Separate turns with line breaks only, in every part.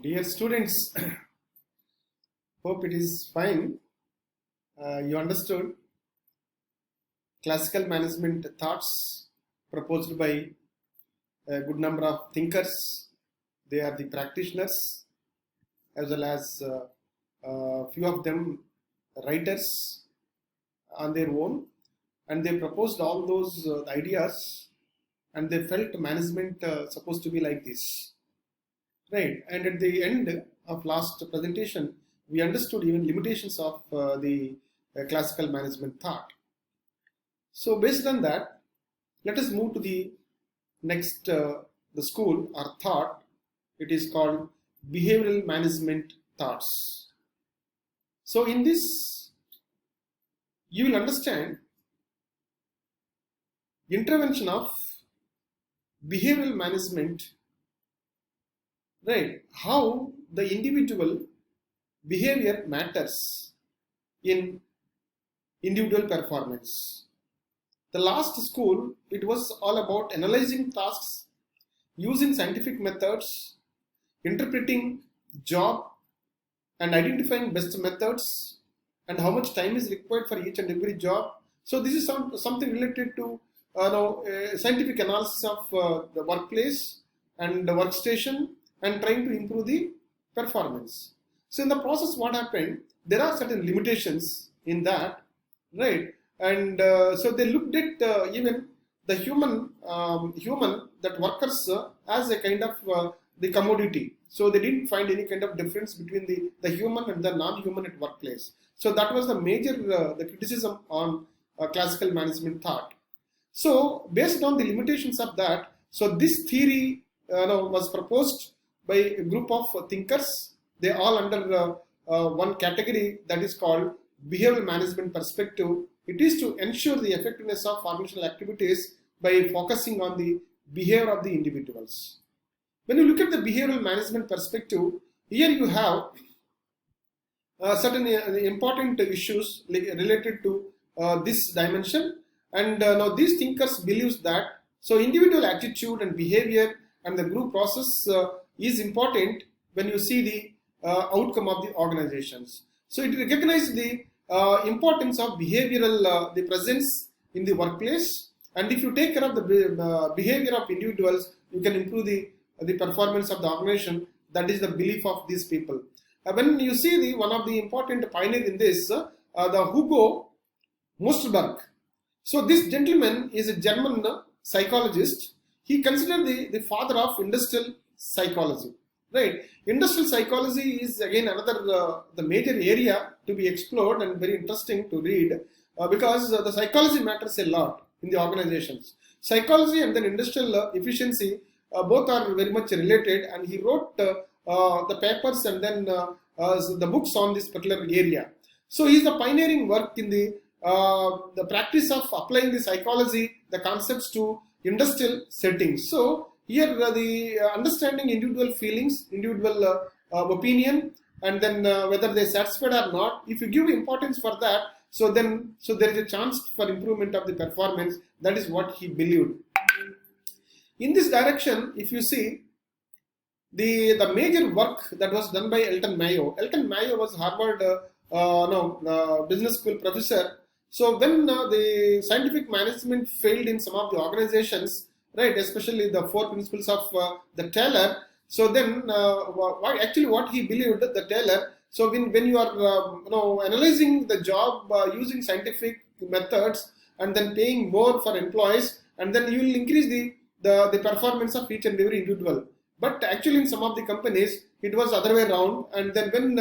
Dear students, hope it is fine. You understood classical management thoughts proposed by a good number of thinkers. They are the practitioners as well as few of them writers on their own, and they proposed all those ideas, and they felt management supposed to be like this. Right, and at the end of last presentation, we understood even limitations of the classical management thought. So based on that, let us move to the next the school or thought. It is called behavioral management thoughts. So in this, you will understand intervention of behavioral management. Right, how the individual behavior matters in individual performance. The last school, it was all about analyzing tasks, using scientific methods, interpreting job and identifying best methods and how much time is required for each and every job. So this is something related to scientific analysis of the workplace and the workstation and trying to improve the performance. So in the process, what happened? There are certain limitations in that, right? And so they looked at even the human that workers as a kind of the commodity. So they didn't find any kind of difference between the human and the non-human at workplace. So that was the major the criticism on classical management thought. So based on the limitations of that, so this theory was proposed by a group of thinkers. They all under one category that is called behavioral management perspective. It is to ensure the effectiveness of organizational activities by focusing on the behavior of the individuals. When you look at the behavioral management perspective, here you have certain important issues related to this dimension. And now these thinkers believes that so individual attitude and behavior and the group process is important when you see the outcome of the organizations. So it recognizes the importance of behavioral the presence in the workplace, and if you take care of the behavior of individuals, you can improve the performance of the organization. That is the belief of these people. When you see the one of the important pioneer in this, the Hugo Moosberg. So this gentleman is a German psychologist. He considered the father of industrial psychology, right? Industrial psychology is again another the major area to be explored and very interesting to read because the psychology matters a lot in the organizations. Psychology and then industrial efficiency both are very much related, and he wrote the papers and then the books on this particular area. So he is the pioneering work in the practice of applying the psychology, the concepts to industrial settings. So here the understanding individual feelings, individual opinion, and then whether they are satisfied or not. If you give importance for that, so there is a chance for improvement of the performance. That is what he believed. In this direction, if you see the major work that was done by Elton Mayo. Elton Mayo was Harvard business school professor. So when the scientific management failed in some of the organizations, right, especially the 4 principles of the Taylor. So then, what he believed, the Taylor. So when you are analyzing the job using scientific methods and then paying more for employees, and then you will increase the performance of each and every individual. But actually, in some of the companies, it was the other way around. And then when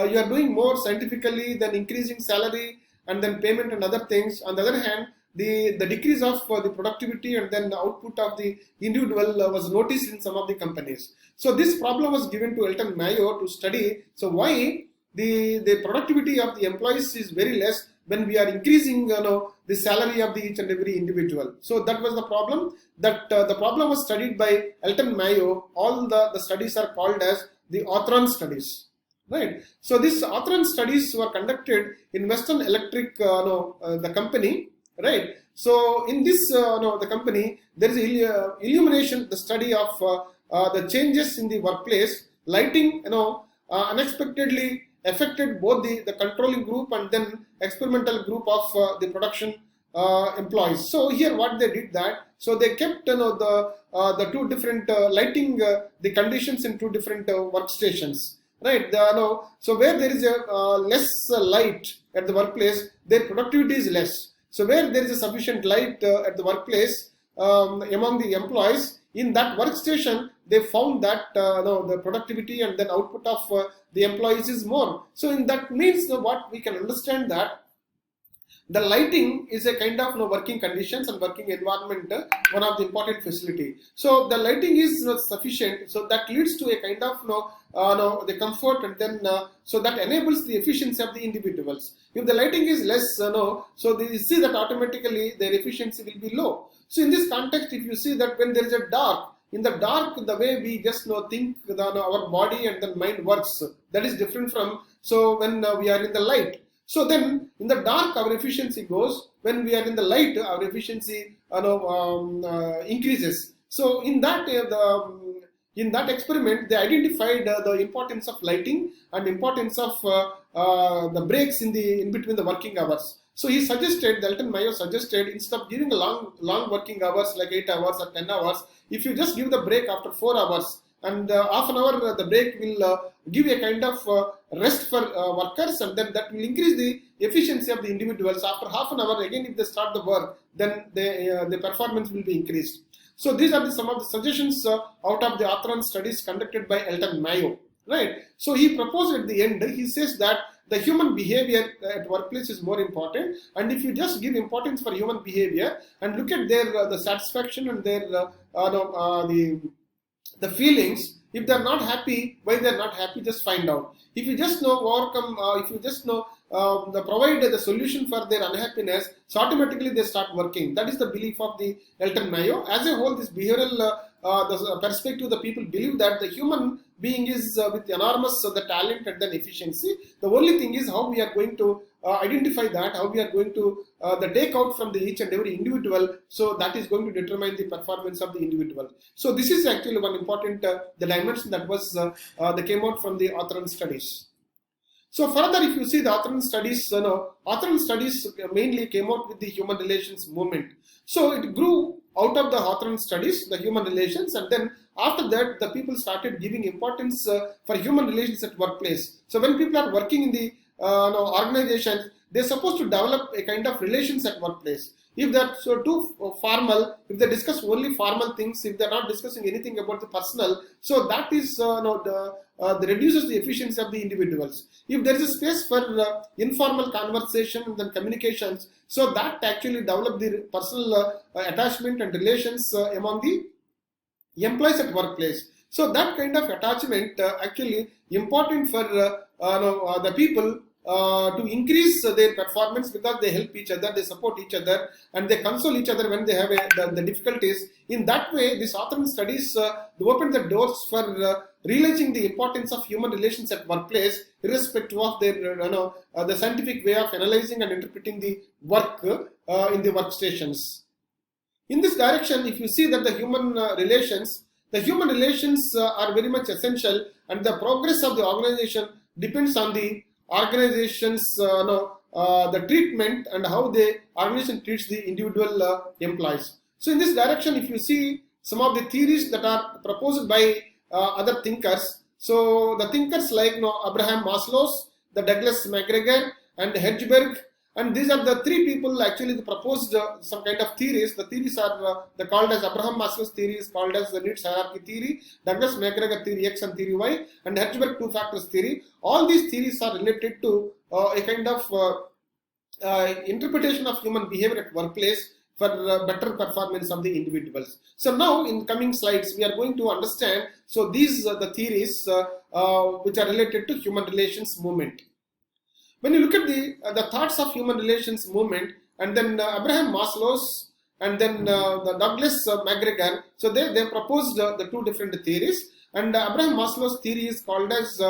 you are doing more scientifically, then increasing salary and then payment and other things. On the other hand, the decrease of the productivity and then the output of the individual was noticed in some of the companies. So this problem was given to Elton Mayo to study. So why the productivity of the employees is very less when we are increasing the salary of the each and every individual. So that was the problem. That the problem was studied by Elton Mayo. All the studies are called as the Autron studies. Right. So these Autron studies were conducted in Western Electric, the company. Right. So in this, the company, there is illumination, the study of the changes in the workplace lighting, unexpectedly affected both the controlling group and then experimental group of the production employees. So here what they did that, so they kept the two different lighting the conditions in two different workstations, right? So where there is a less light at the workplace, their productivity is less. So where there is a sufficient light at the workplace among the employees, in that workstation, they found that the productivity and then output of the employees is more. So in that means what we can understand that the lighting is a kind of working conditions and working environment, one of the important facility. So the lighting is not sufficient, so that leads to a kind of the comfort, and then so that enables the efficiency of the individuals. If the lighting is less, so they see that automatically their efficiency will be low. So in this context, if you see that when there is a dark, in the dark, the way we just think our body and the mind works, that is different from so when we are in the light. So then in the dark our efficiency goes, when we are in the light our efficiency increases. So in that in that experiment they identified the importance of lighting and importance of the breaks in between the working hours. So he suggested, Elton Mayo suggested, instead of giving a long working hours like 8 hours or 10 hours, if you just give the break after 4 hours, and half an hour the break will give a kind of rest for workers, and then that will increase the efficiency of the individuals. After half an hour again, if they start the work, then the performance will be increased. So these are some of the suggestions out of the Autran studies conducted by Elton Mayo, right? So he proposed at the end, he says that the human behavior at workplace is more important, and if you just give importance for human behavior and look at their the satisfaction and their the feelings, if they're not happy, why they're not happy, just find out. If you just overcome, if you just provide the solution for their unhappiness, so automatically they start working. That is the belief of the Elton Mayo. As a whole, this behavioral the perspective, the people believe that the human being is with enormous the talent and then efficiency. The only thing is how we are going to identify that, how we are going to the take out from the each and every individual. So that is going to determine the performance of the individual. So this is actually one important the dimension that was that came out from the Autran studies. So further, if you see the Autran studies, Autran studies mainly came out with the human relations movement. So it grew out of the Autran studies, the human relations, and then after that, the people started giving importance for human relations at workplace. So when people are working in the organizations, they're supposed to develop a kind of relations at workplace. If they're so too formal, if they discuss only formal things, if they're not discussing anything about the personal, so that is that reduces the efficiency of the individuals. If there is a space for informal conversation and then communications, so that actually develop the personal attachment and relations among the employees at workplace. So that kind of attachment actually important for the people to increase their performance, because they help each other, they support each other, and they console each other when they have the difficulties. In that way, this Autran studies open the doors for realizing the importance of human relations at workplace, irrespective of their the scientific way of analyzing and interpreting the work in the workstations. In this direction, if you see that the human relations are very much essential, and the progress of the organization depends on the organization's the treatment and how the organization treats the individual employees. So in this direction, if you see some of the theories that are proposed by other thinkers, so the thinkers like Abraham Maslow, the Douglas McGregor, and Hertzberg, and these are the three people actually proposed some kind of theories. The theories are called as Abraham Maslow's theory is called as the needs hierarchy theory, Douglas McGregor theory X and theory Y, and Hertzberg two factors theory. All these theories are related to a kind of interpretation of human behavior at workplace for better performance of the individuals. So now in coming slides we are going to understand so these are the theories which are related to human relations movement. When you look at the thoughts of human relations movement, and then Abraham Maslow's and then the Douglas McGregor, so they proposed the two different theories, and Abraham Maslow's theory is called as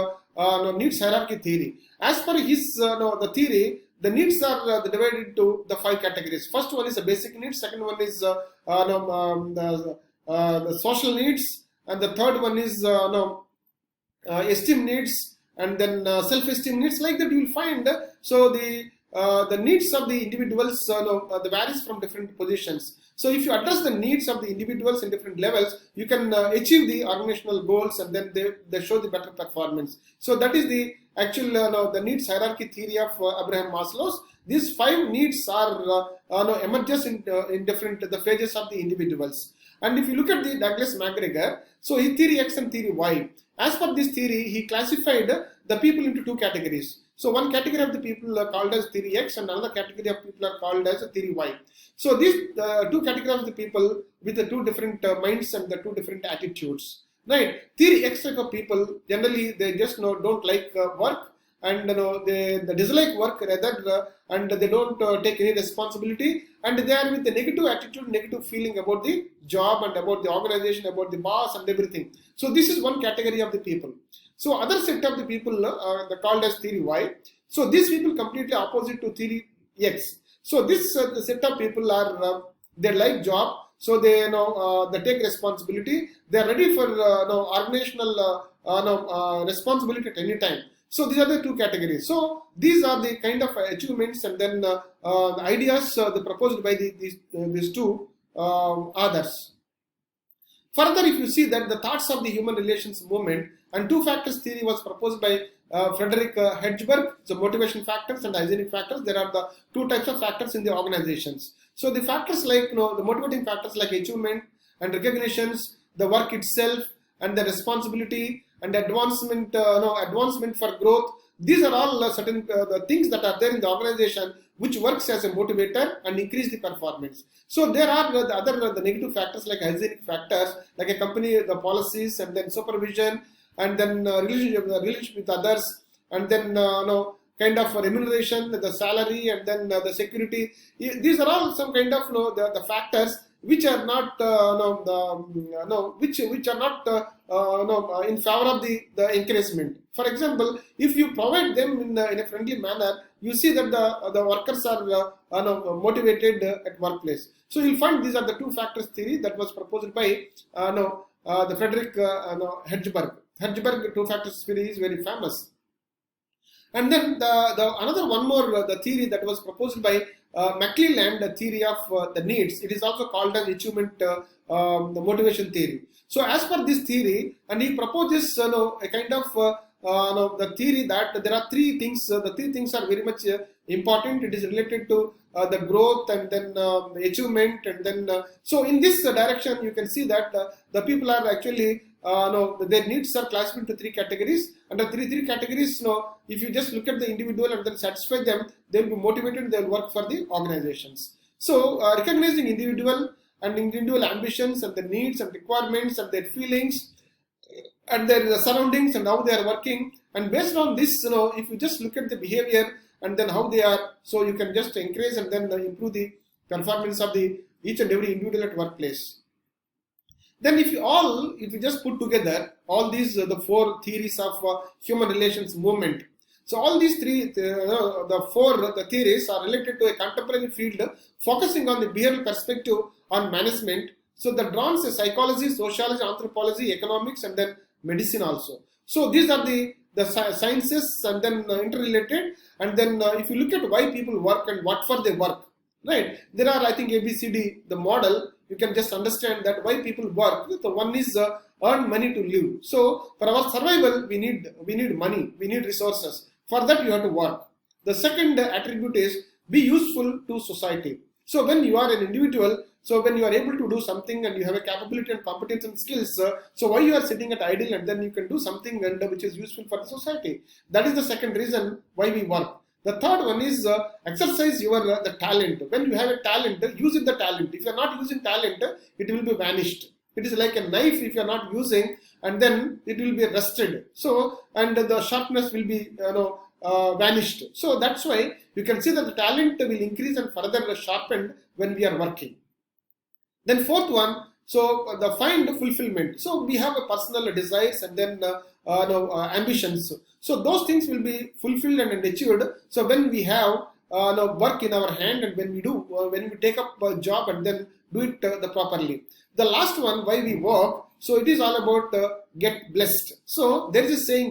needs hierarchy theory. As per his the theory, the needs are divided into the 5 categories. First one is the basic needs, second one is the social needs, and the third one is esteem needs, and then self-esteem needs. Like that, you will find so the needs of the individuals the varies from different positions. So if you address the needs of the individuals in different levels, you can achieve the organizational goals, and then they show the better performance. So that is the actual the needs hierarchy theory of Abraham Maslow's. These 5 needs are emerges in different the phases of the individuals. And if you look at the Douglas McGregor, so he theory X and theory Y. As per this theory, he classified the people into 2 categories. So one category of the people are called as theory X, and another category of people are called as theory Y. So these 2 categories of the people with the 2 different minds and the 2 different attitudes. Right? Theory X type of people, generally they just don't like work, and they dislike work rather, and they don't take any responsibility, and they are with the negative attitude, negative feeling about the job and about the organization, about the boss and everything. So this is one category of the people. So other set of the people they're called as theory Y. So these people completely opposite to theory X. So this the set of people are they like job, so they they take responsibility. They are ready for organizational responsibility at any time. So these are the 2 categories. So these are the kind of achievements, and then the ideas proposed by these 2 others. Further, if you see that the thoughts of the human relations movement and 2 factors theory was proposed by Frederick Hedgeberg, so motivation factors and hygienic factors. There are the 2 types of factors in the organizations. So the factors like the motivating factors like achievement and recognitions, the work itself, and the responsibility and advancement, advancement for growth. These are all certain the things that are there in the organization which works as a motivator and increase the performance. So there are the other the negative factors like hygienic factors, like a company, the policies, and then supervision, and then relationship with others, and then kind of remuneration, the salary, and then the security. These are all some kind of the factors which are not which are not in favor of the encouragement. For example, if you provide them in a friendly manner, you see that the workers are motivated at workplace. So you'll find these are the 2 factors theory that was proposed by the Frederick Hedgeberg. Hedgeberg 2 factors theory is very famous. And then the another one more the theory that was proposed by McClelland, the theory of the needs. It is also called as achievement the motivation theory. So as per this theory, and he proposes a kind of the theory that there are 3 things. The 3 things are very much important. It is related to the growth, and then achievement, and then so in this direction you can see that the people are actually their needs are classified into 3 categories. Under three categories, if you just look at the individual and then satisfy them, they will be motivated, they will work for the organizations. So recognizing individual and individual ambitions and the needs and requirements and their feelings and their surroundings and how they are working, and based on this, if you just look at the behavior and then how they are, so you can just encourage and then improve the performance of the each and every individual at workplace. Then if you just put together all these the 4 theories of human relations movement, so all these 3 the 4 the theories are related to a contemporary field focusing on the behavioral perspective on management. So that draws psychology, sociology, anthropology, economics, and then medicine also. So these are the sciences and then interrelated. And then if you look at why people work and what for they work, right? There are, I think, ABCD, the model. You can just understand that why people work. The one is earn money to live. So for our survival, we need money, we need resources. For that, you have to work. The second attribute is be useful to society. So when you are an individual, so when you are able to do something and you have a capability and competence and skills, so why you are sitting at idle and then you can do something and which is useful for the society. That is the second reason why we work. The third one is exercise your the talent. When you have a talent, use the talent. If you are not using talent, it will be vanished. It is like a knife. If you are not using, and then it will be rusted. So and the sharpness will be vanished. So that's why you can see that the talent will increase and further sharpened when we are working. Then fourth one, so the find fulfillment. So we have a personal desires and then ambitions. So those things will be fulfilled and achieved. So when we have work in our hand and when we take up a job and then do it properly. The last one, why we work. So it is all about get blessed. So there is a saying